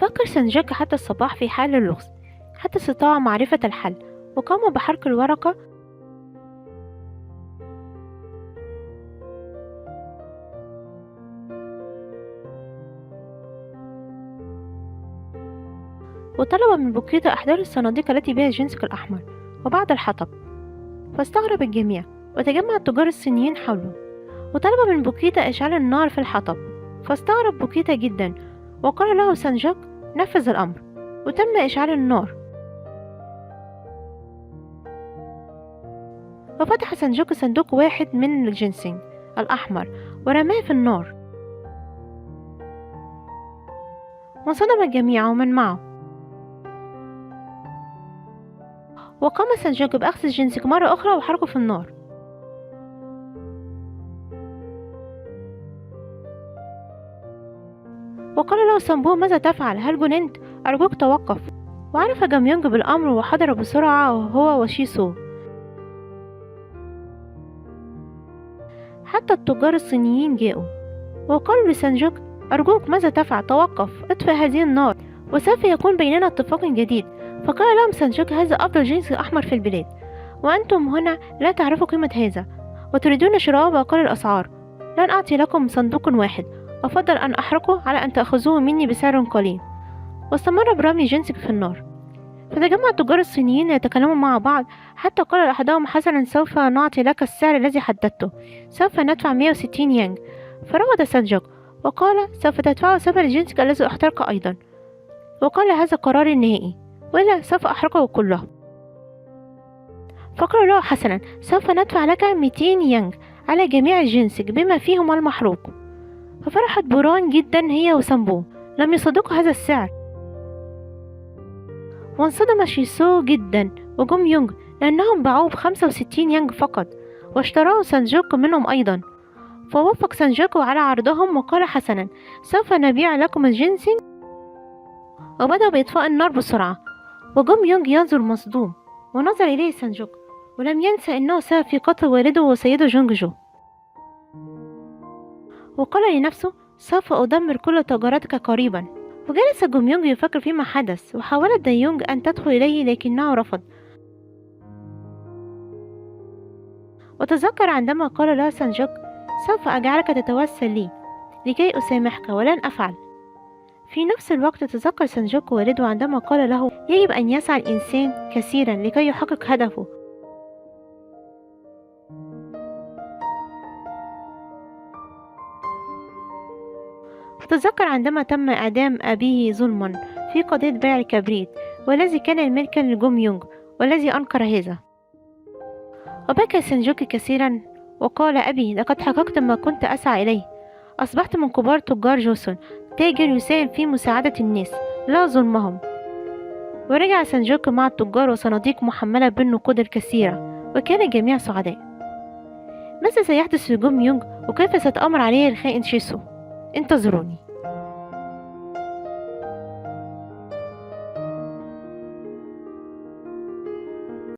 فكر سنجاك حتى الصباح في حال اللغز، حتى استطاع معرفة الحل، وقام بحرق الورقة. وطلب من بوكيتا إحضار الصناديق التي بها الجنسك الأحمر وبعض الحطب. فاستغرب الجميع، وتجمع التجار الصينيين حوله، وطلب من بوكيتا إشعال النار في الحطب. فاستغرب بوكيتا جدا، وقال له سانجاك نفذ الأمر، وتم إشعال النار. وفتح سانجاك صندوق واحد من الجنسين الأحمر ورماه في النار، وانصدم الجميع ومن معه. وقام سانجاك بأخذ الجنسك مرة أخرى وحرقه في النار. وقال له سامبو ماذا تفعل؟ هل جننت؟ أرجوك توقف. وعرف جام يونج بالأمر وحضر بسرعة هو وشيسو. حتى التجار الصينيين جاءوا وقالوا لسانجاك أرجوك ماذا تفعل؟ توقف، اطفئ هذه النار وسوف يكون بيننا اتفاق جديد. فقال لهم سانجاك هذا أفضل جنس أحمر في البلاد، وأنتم هنا لا تعرفوا قيمة هذا وتريدون شراءه بأقل الأسعار. لن أعطي لكم صندوق واحد، أفضل أن أحرقه على أن تأخذوه مني بسعر قليل. واستمر برمي جنسك في النار. فتجمع التجار الصينيين يتكلموا مع بعض، حتى قال أحدهم حسنا سوف نعطي لك السعر الذي حددته، سوف ندفع 160 يانج. فرفض سانجاك وقال سوف تدفع ثمن جنسك الذي احترق أيضا، وقال هذا قراري النهائي وإلا سوف أحرقه كله. فقال له حسنا سوف ندفع لك 200 يانج على جميع جنسك بما فيهم المحروق. ففرحت بوران جدا هي وسامبو، لم يصدقوا هذا السعر. وانصدم شيسو جدا وجوم يونج لأنهم باعوه ب65 يانج فقط، واشتراه سانجاك منهم أيضا. فوافق سانجاك على عرضهم وقال حسنا سوف نبيع لكم الجنس. وبدأ بإطفاء النار بسرعة، وجوم يونج ينظر مصدوم، ونظر إليه سانجاك ولم ينسى أنه سبب في قتل والده وسيده جونج جو. وقال لنفسه سوف أدمر كل تجارتك قريبا. وجلس جوم يونج يفكر فيما حدث، وحاولت داي يونج أن تدخل إليه لكنه رفض. وتذكر عندما قال له سانجاك سوف أجعلك تتوسل لي لكي أسامحك ولن أفعل. في نفس الوقت تذكر سانجاك والده عندما قال له يجب أن يسعى الإنسان كثيرا لكي يحقق هدفه. وتذكر عندما تم إعدام أبيه ظلما في قضية بيع الكبريت، والذي كان ملكا لجوم يونج والذي أنكر هذا. وبكى سانجاك كثيرا وقال أبي لقد حققت ما كنت أسعى إليه، أصبحت من كبار تجار جوسون، تاجر يساهم في مساعدة الناس لا ظلمهم. ورجع سانجاك مع التجار وصناديق محملة بالنقود الكثيرة، وكان الجميع سعداء. ماذا سيحدث في جوم يونج وكيف ستأمر عليه الخائن شيسو؟ انتظروني.